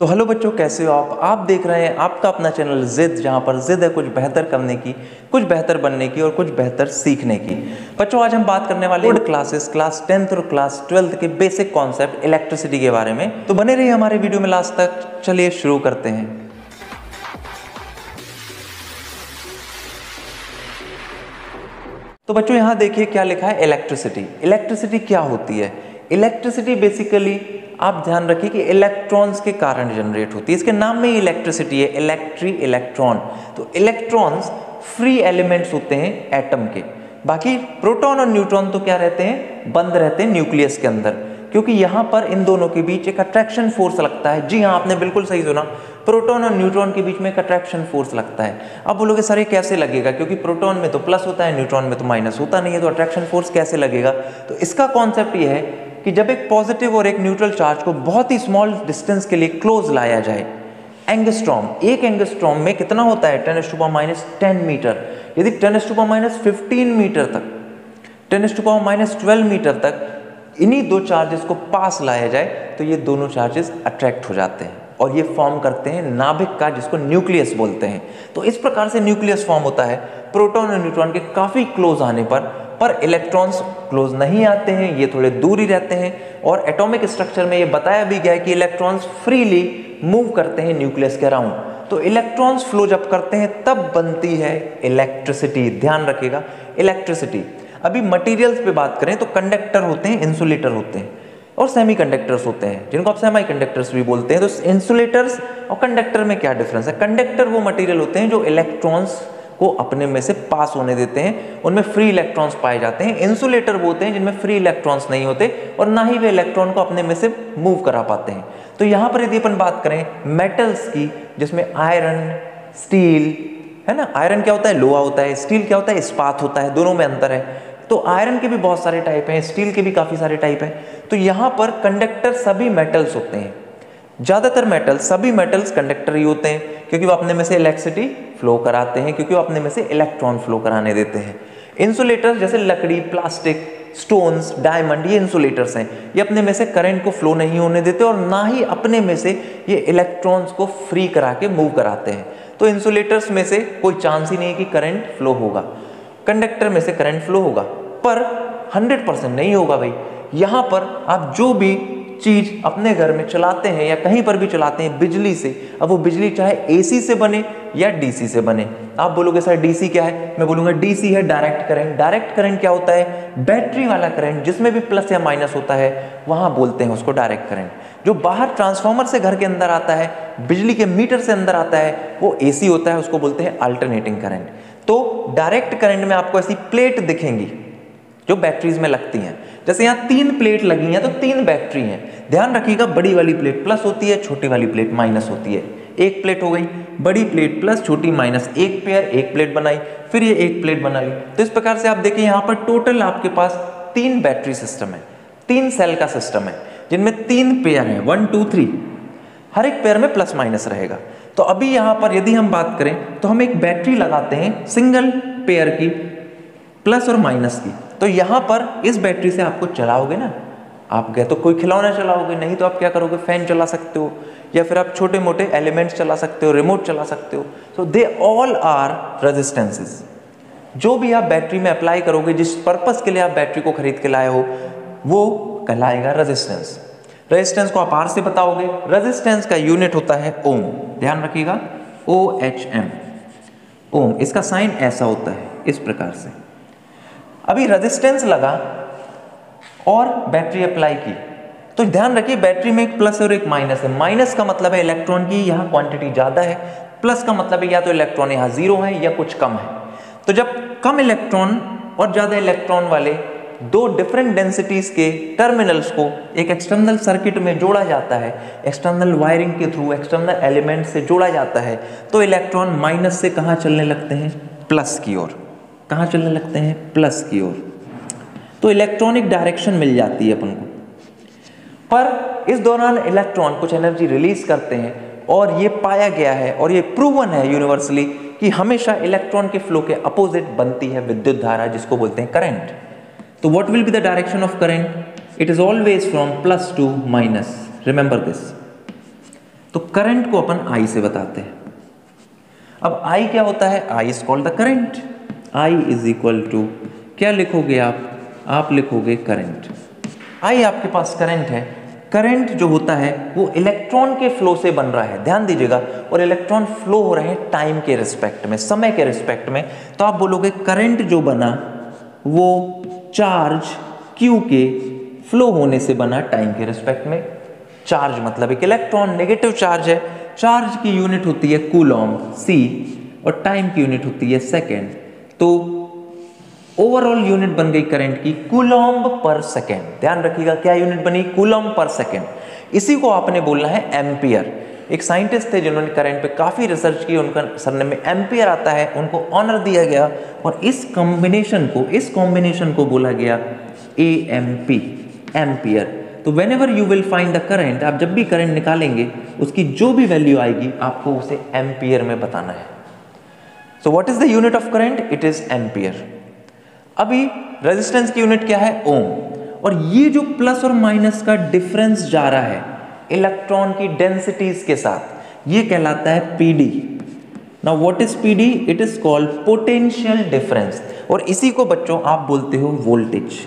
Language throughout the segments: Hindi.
तो हेलो बच्चों, कैसे हो आप देख रहे हैं आपका अपना चैनल जिद, जहां पर जिद है कुछ बेहतर करने की, कुछ बेहतर बनने की और कुछ बेहतर सीखने की। बच्चों, आज हम बात करने वाले हैं क्लासेस क्लास 10th और क्लास 12th के बेसिक कॉन्सेप्ट इलेक्ट्रिसिटी के बारे में। तो बने रहिए हमारे वीडियो में लास्ट तक। चलिए शुरू करते हैं। तो बच्चों, यहाँ देखिए क्या लिखा है, इलेक्ट्रिसिटी। इलेक्ट्रिसिटी क्या होती है? इलेक्ट्रिसिटी बेसिकली आप ध्यान रखिए कि इलेक्ट्रॉन्स के कारण जनरेट होती है। इसके नाम में ही इलेक्ट्रिसिटी है, इलेक्ट्रॉन। तो इलेक्ट्रॉन्स फ्री एलिमेंट्स होते हैं एटम के। बाकी प्रोटॉन और न्यूट्रॉन तो क्या रहते हैं, बंद रहते हैं न्यूक्लियस के अंदर, क्योंकि यहाँ पर इन दोनों के बीच एक अट्रैक्शन फोर्स लगता है। जी हाँ, आपने बिल्कुल सही सुना, प्रोटॉन और न्यूट्रॉन के बीच में एक अट्रैक्शन फोर्स लगता है। अब बोलोगे सर ये कैसे लगेगा, क्योंकि प्रोटॉन में तो प्लस होता है, न्यूट्रॉन में तो माइनस होता नहीं है, तो अट्रैक्शन फोर्स कैसे लगेगा? तो इसका कॉन्सेप्ट ये है कि जब एक पॉजिटिव और एक न्यूट्रल चार्ज को बहुत ही स्मॉल डिस्टेंस के लिए क्लोज लाया जाए, एंगस्ट्रॉम, एक एंगस्ट्रॉम में कितना होता है, 10⁻10 मीटर। यदि 10⁻15 मीटर तक, 10⁻12 मीटर तक इन्हीं दो चार्जेस को पास लाया जाए, तो ये दोनों चार्जेस अट्रैक्ट हो जाते हैं और ये फॉर्म करते हैं नाभिक का, जिसको न्यूक्लियस बोलते हैं। तो इस प्रकार से न्यूक्लियस फॉर्म होता है प्रोटॉन और न्यूट्रॉन के काफी क्लोज आने पर इलेक्ट्रॉन्स क्लोज नहीं आते हैं, ये थोड़े दूर ही रहते हैं। और एटॉमिक स्ट्रक्चर में ये बताया भी गया है कि इलेक्ट्रॉन्स फ्रीली मूव करते हैं न्यूक्लियस के अराउंड। तो इलेक्ट्रॉन्स फ्लो जब करते हैं तब बनती है इलेक्ट्रिसिटी। ध्यान रखिएगा, इलेक्ट्रिसिटी। अभी मटेरियल्स पे बात करें तो कंडक्टर होते हैं, इंसुलेटर होते हैं और सेमीकंडक्टर्स होते हैं, जिनको आप सेमीकंडक्टर्स भी बोलते हैं। तो इंसुलेटर्स और कंडक्टर में क्या डिफरेंस है? कंडक्टर वो मटेरियल होते हैं जो इलेक्ट्रॉन्स को अपने में से पास होने देते हैं, उनमें फ्री इलेक्ट्रॉन्स पाए जाते हैं। इंसुलेटर वो होते हैं जिनमें फ्री इलेक्ट्रॉन्स नहीं होते और ना ही वे इलेक्ट्रॉन को अपने में से मूव करा पाते हैं। तो यहाँ पर यदि अपन बात करें मेटल्स की, जिसमें आयरन, स्टील है ना, आयरन क्या होता है, लोहा होता है, स्टील क्या होता है, इस्पात होता है, दोनों में अंतर है। तो आयरन के भी बहुत सारे टाइप हैं, स्टील के भी काफी सारे टाइप हैं। तो यहाँ पर कंडक्टर सभी मेटल्स होते हैं, ज्यादातर मेटल्स, सभी मेटल्स कंडक्टर ही होते हैं, क्योंकि वो अपने में से इलेक्ट्रिसिटी फ्लो कराते हैं, क्योंकि वो अपने में से इलेक्ट्रॉन फ्लो कराने देते हैं। इंसुलेटर्स जैसे लकड़ी, प्लास्टिक, स्टोन्स, डायमंड, ये इंसुलेटर्स हैं। ये अपने में से करंट को फ्लो नहीं होने देते और ना ही अपने में से ये इलेक्ट्रॉन्स को फ्री करा के मूव कराते हैं। तो इंसुलेटर्स में से कोई चांस ही नहीं कि करंट फ्लो होगा, कंडक्टर में से करंट फ्लो होगा, पर 100% नहीं होगा भाई। यहाँ पर आप जो भी चीज अपने घर में चलाते हैं या कहीं पर भी चलाते हैं बिजली से, अब वो बिजली चाहे एसी से बने या डीसी से बने। आप बोलोगे सर डीसी क्या है? मैं बोलूंगा डीसी है डायरेक्ट करंट। डायरेक्ट करंट क्या होता है? बैटरी वाला करंट, जिसमें भी प्लस या माइनस होता है, वहां बोलते हैं उसको डायरेक्ट करंट। जो बाहर ट्रांसफार्मर से घर के अंदर आता है, बिजली के मीटर से अंदर आता है, वो एसी होता है, उसको बोलते हैं अल्टरनेटिंग करंट। तो डायरेक्ट करंट में आपको ऐसी प्लेट दिखेंगी जो बैटरीज में लगती हैं। जैसे यहाँ 3 प्लेट लगी हैं तो 3 बैटरी हैं। ध्यान रखिएगा, बड़ी वाली प्लेट प्लस होती है, छोटी वाली प्लेट माइनस होती है। एक प्लेट हो गई, बड़ी प्लेट प्लस, छोटी माइनस, एक पेयर, एक प्लेट बनाई, फिर ये एक प्लेट बना ली। तो इस प्रकार से आप देखिए यहाँ पर टोटल आपके पास 3 बैटरी सिस्टम है, 3 सेल का सिस्टम है, जिनमें 3 पेयर है, 1 2 3। हर एक पेयर में प्लस माइनस रहेगा। तो अभी यहाँ पर यदि हम बात करें तो हम एक बैटरी लगाते हैं सिंगल पेयर की, प्लस और माइनस की। तो यहाँ पर इस बैटरी से आपको चलाओगे ना, आप गए तो कोई खिलौना चलाओगे, नहीं तो आप क्या करोगे, फैन चला सकते हो, या फिर आप छोटे मोटे एलिमेंट्स चला सकते हो, रिमोट चला सकते हो। सो दे ऑल आर रेजिस्टेंसेस। जो भी आप बैटरी में अप्लाई करोगे, जिस पर्पस के लिए आप बैटरी को खरीद के लाए हो, वो कहलाएगा रेजिस्टेंस। रेजिस्टेंस को आप आर से बताओगे। रेजिस्टेंस का यूनिट होता है ओम। ध्यान रखिएगा, OHM, ओम। इसका साइन ऐसा होता है, इस प्रकार से। अभी रेजिस्टेंस लगा और बैटरी अप्लाई की, तो ध्यान रखिए बैटरी में एक प्लस और एक माइनस है। माइनस का मतलब है इलेक्ट्रॉन की यहाँ क्वांटिटी ज्यादा है, प्लस का मतलब है या तो इलेक्ट्रॉन यहाँ 0 है या कुछ कम है। तो जब कम इलेक्ट्रॉन और ज्यादा इलेक्ट्रॉन वाले 2 डिफरेंट डेंसिटीज के टर्मिनल्स को एक एक्सटर्नल सर्किट में जोड़ा जाता है, एक्सटर्नल वायरिंग के थ्रू, एक्सटर्नल एलिमेंट से जोड़ा जाता है, तो इलेक्ट्रॉन माइनस से कहाँ चलने लगते हैं, प्लस की ओर। कहाँ चलने लगते हैं, प्लस की ओर। तो इलेक्ट्रॉनिक डायरेक्शन मिल जाती है अपन को। पर इस दौरान इलेक्ट्रॉन कुछ एनर्जी रिलीज करते हैं और ये पाया गया है और ये प्रूवन है यूनिवर्सली कि हमेशा इलेक्ट्रॉन के फ्लो के अपोजिट बनती है विद्युत धारा, जिसको बोलते हैं करंट। तो what will be the direction of current? It is always from plus two minus. Remember this. तो करंट को अपन I से बताते हैं। अब I क्या होता है? I is called the current. I is equal to क्या लिखोगे आप लिखोगे करंट। I आपके पास करंट है। करंट जो होता है वो इलेक्ट्रॉन के फ्लो से बन रहा है, ध्यान दीजिएगा, और इलेक्ट्रॉन फ्लो हो रहे हैं टाइम के रिस्पेक्ट में, समय के रिस्पेक्ट में। तो आप बोलोगे करंट जो बना वो चार्ज Q के फ्लो होने से बना टाइम के रिस्पेक्ट में। चार्ज मतलब एक इलेक्ट्रॉन, नेगेटिव चार्ज है। चार्ज की यूनिट होती है कूलॉम्ब C और टाइम की यूनिट होती है सेकेंड। तो ओवरऑल यूनिट बन गई करंट की कूलॉम्ब पर सेकेंड। ध्यान रखिएगा क्या यूनिट बनी? कूलॉम्ब पर सेकेंड। इसी को आपने बोलना है एम्पियर। एक साइंटिस्ट थे जिन्होंने करंट पे काफी रिसर्च की, उनका सरनेम में एम्पियर आता है, उनको ऑनर दिया गया और इस कॉम्बिनेशन को बोला गया AMP, एम्पियर। तो when ever you will find the current, आप जब भी करंट निकालेंगे उसकी जो भी वैल्यू आएगी आपको उसे एम्पियर में बताना है। So what is the unit of current? It is ampere. अभी रेजिस्टेंस की यूनिट क्या है? ओम। और ये जो प्लस और माइनस का डिफरेंस जा रहा है इलेक्ट्रॉन की डेंसिटीज के साथ, ये कहलाता है PD। Now what is PD? It is called potential difference, और इसी को बच्चों आप बोलते हो वोल्टेज।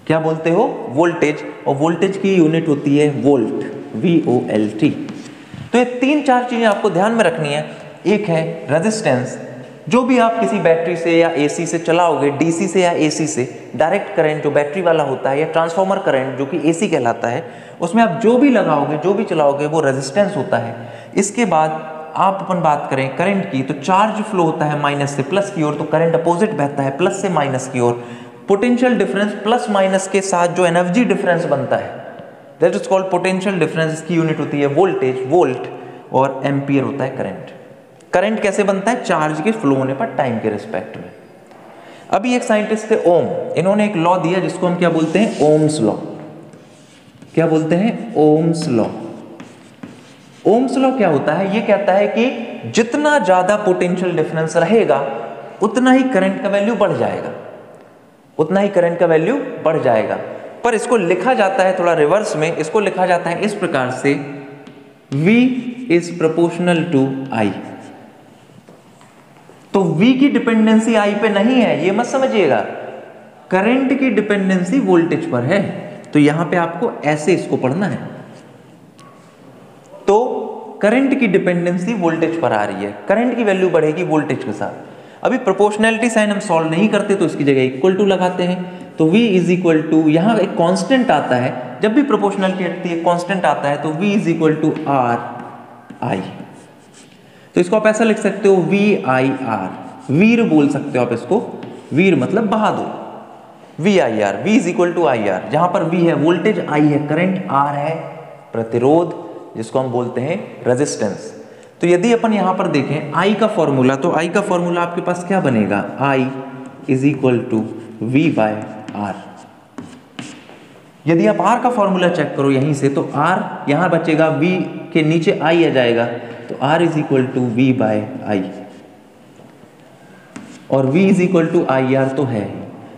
क्या बोलते हो? वोल्टेज। और वोल्टेज की यूनिट होती है वोल्ट, VOLT। तो ये 3-4 चीजें आपको ध्यान में रखनी है। एक है रेजिस्टेंस, जो भी आप किसी बैटरी से या AC से चलाओगे, DC से या AC से, डायरेक्ट करंट जो बैटरी वाला होता है या ट्रांसफॉर्मर करंट जो कि AC कहलाता है, उसमें आप जो भी लगाओगे, जो भी चलाओगे वो रेजिस्टेंस होता है। इसके बाद आप अपन बात करें करंट की, तो चार्ज फ्लो होता है माइनस से प्लस की ओर, तो करंट अपोजिट बहता है प्लस से माइनस की ओर। पोटेंशियल डिफरेंस प्लस माइनस के साथ जो एनर्जी डिफरेंस बनता है that is called potential difference. इसकी यूनिट होती है वोल्टेज, वोल्ट, और एम्पियर होता है करंट। करंट कैसे बनता है? चार्ज के फ्लो होने पर टाइम के रिस्पेक्ट में। अभी एक साइंटिस्ट थे ओम, इन्होंने एक लॉ दिया जिसको हम क्या बोलते हैं? Ohm's law. क्या बोलते हैं? Ohm's law. ओम्स लॉ क्या होता है? ये कहता है कि जितना ज्यादा पोटेंशियल डिफरेंस रहेगा उतना ही करंट का वैल्यू बढ़ जाएगा, उतना ही करंट का वैल्यू बढ़ जाएगा। पर इसको लिखा जाता है थोड़ा रिवर्स में, इसको लिखा जाता है इस प्रकार से, V is proportional to I। तो V की डिपेंडेंसी I पे नहीं है, ये मत समझिएगा। करंट की डिपेंडेंसी वोल्टेज पर है, तो यहां पे आपको ऐसे इसको पढ़ना है। तो करंट की डिपेंडेंसी वोल्टेज पर आ रही है, करंट की वैल्यू बढ़ेगी वोल्टेज के साथ। अभी प्रोपोर्शनैलिटी साइन हम सॉल्व नहीं करते, तो इसकी जगह इक्वल टू लगाते हैं। तो V इज इक्वल टू, यहाँ एक कांस्टेंट आता है, जब भी प्रोपोर्शनैलिटी हटती है कांस्टेंट आता है, तो V is equal to RI। तो इसको आप ऐसा लिख सकते हो VIR, वीर बोल सकते हो आप इसको, वीर मतलब बहादुर। VIR, V is equal to IR, जहां पर V है वोल्टेज, I है करंट, R है प्रतिरोध जिसको हम बोलते हैं रेजिस्टेंस। तो यदि अपन यहां पर देखें I का फॉर्मूला, तो I का फॉर्मूला आपके पास क्या बनेगा? I is equal to V/R। यदि आप R का फॉर्मूला चेक करो यहीं से, तो R यहां बचेगा, V के नीचे I आ जाएगा, तो R is equal to V/I, और V is equal to IR तो है।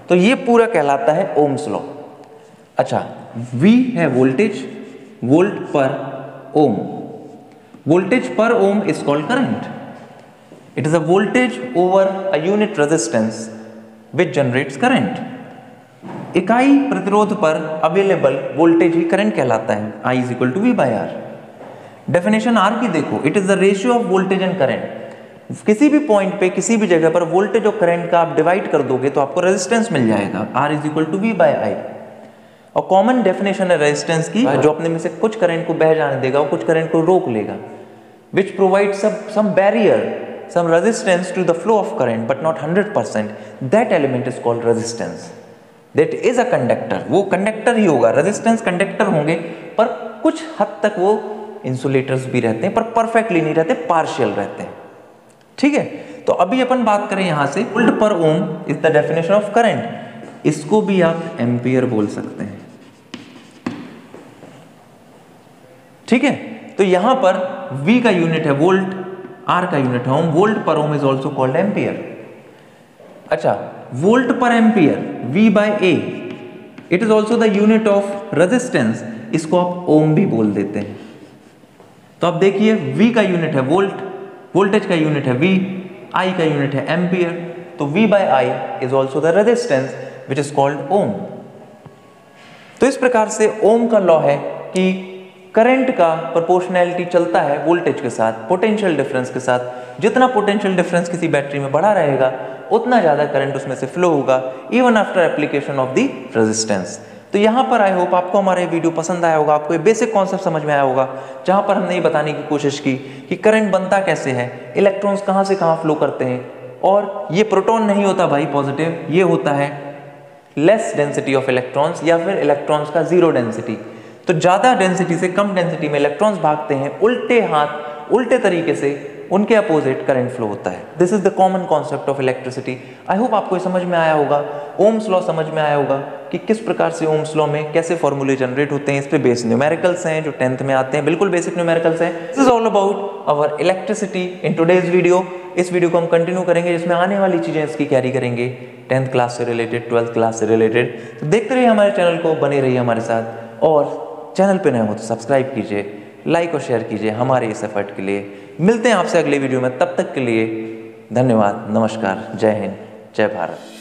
तो ये पूरा कहलाता है ओम्स लॉ। अच्छा, V है वोल्टेज, वोल्ट पर ओम, वोल्टेज पर ohm is called current. It is a voltage over a unit resistance which generates current. इकाई प्रतिरोध पर अवेलेबल वोल्टेज ही करंट कहलाता है। I is equal to V/R। Definition R की देखो, it is the ratio of voltage and current. किसी भी पॉइंट पे, किसी भी जगह पर वोल्टेज और करंट का आप डिवाइड कर दोगे तो आपको रेजिस्टेंस मिल जाएगा। R is equal to V/I। और कॉमन डेफिनेशन है रेजिस्टेंस की, जो अपने में से कुछ करंट को बह जाने देगा और कुछ करंट को रोक लेगा, which provide some barrier, some resistance to the flow of current but not 100%. that element is called resistance. that is a conductor. वो कंडक्टर ही होगा, रेजिस्टेंस कंडक्टर होंगे, पर कुछ हद तक वो इंसुलेटर्स भी रहते हैं, पर परफेक्टली नहीं रहते, पार्शियल रहते हैं। ठीक है, तो अभी अपन बात करें यहां से, वोल्ट पर ohm is the definition of current. इसको भी आप एम्पियर बोल सकते हैं। ठीक है, तो यहां पर V का यूनिट है वोल्ट, R का यूनिट है ओम, वोल्ट पर ohm is also called ampere. अच्छा, वोल्ट पर ampere V/A, it is also the unit of resistance इसको आप ओम भी बोल देते हैं। तो अब देखिए V का यूनिट है वोल्ट, वोल्टेज का यूनिट है V, I का यूनिट है एम्पियर, तो V/I is also the resistance which is called ohm. तो इस प्रकार से ओम का लॉ है कि करंट का प्रोपोर्शनैलिटी चलता है वोल्टेज के साथ, पोटेंशियल डिफरेंस के साथ। जितना पोटेंशियल डिफरेंस किसी बैटरी में बढ़ा रहेगा उतना ज़्यादा करंट उसमें से फ्लो होगा even after application of the resistance. तो यहाँ पर आई होप आपको हमारा ये वीडियो पसंद आया होगा, आपको ये बेसिक कॉन्सेप्ट समझ में आया होगा, जहाँ पर हमने ये बताने की कोशिश की कि करंट बनता कैसे है, इलेक्ट्रॉन्स कहाँ से कहाँ फ्लो करते हैं, और ये प्रोटॉन नहीं होता भाई पॉजिटिव, ये होता है लेस डेंसिटी ऑफ इलेक्ट्रॉन्स या फिर इलेक्ट्रॉन्स का जीरो डेंसिटी। तो ज़्यादा डेंसिटी से कम डेंसिटी में इलेक्ट्रॉन्स भागते हैं, उल्टे हाथ उल्टे तरीके से उनके अपोजिट करंट फ्लो होता है। This is the common concept of electricity. I hope आपको ये समझ में आया होगा, ओम्स लॉ समझ में आया होगा कि किस प्रकार से ओम्स लॉ में कैसे फॉर्मूले जनरेट होते हैं। इस पे बेस न्यूमेरिकल्स हैं जो 10th में आते हैं, बिल्कुल बेसिक न्यूमेरिकल्स हैं। This is all about our electricity in today's video. इस वीडियो को हम कंटिन्यू करेंगे जिसमें आने वाली चीज़ें इसकी कैरी करेंगे 10th क्लास से रिलेटेड, 12th क्लास से रिलेटेड। तो देखते रहिए हमारे चैनल को, बने रहिए हमारे साथ, और चैनल पे नए हो तो सब्सक्राइब कीजिए, लाइक और शेयर कीजिए हमारे इस एफर्ट के लिए। मिलते हैं आपसे अगले वीडियो में, तब तक के लिए धन्यवाद, नमस्कार, जय हिंद, जय भारत।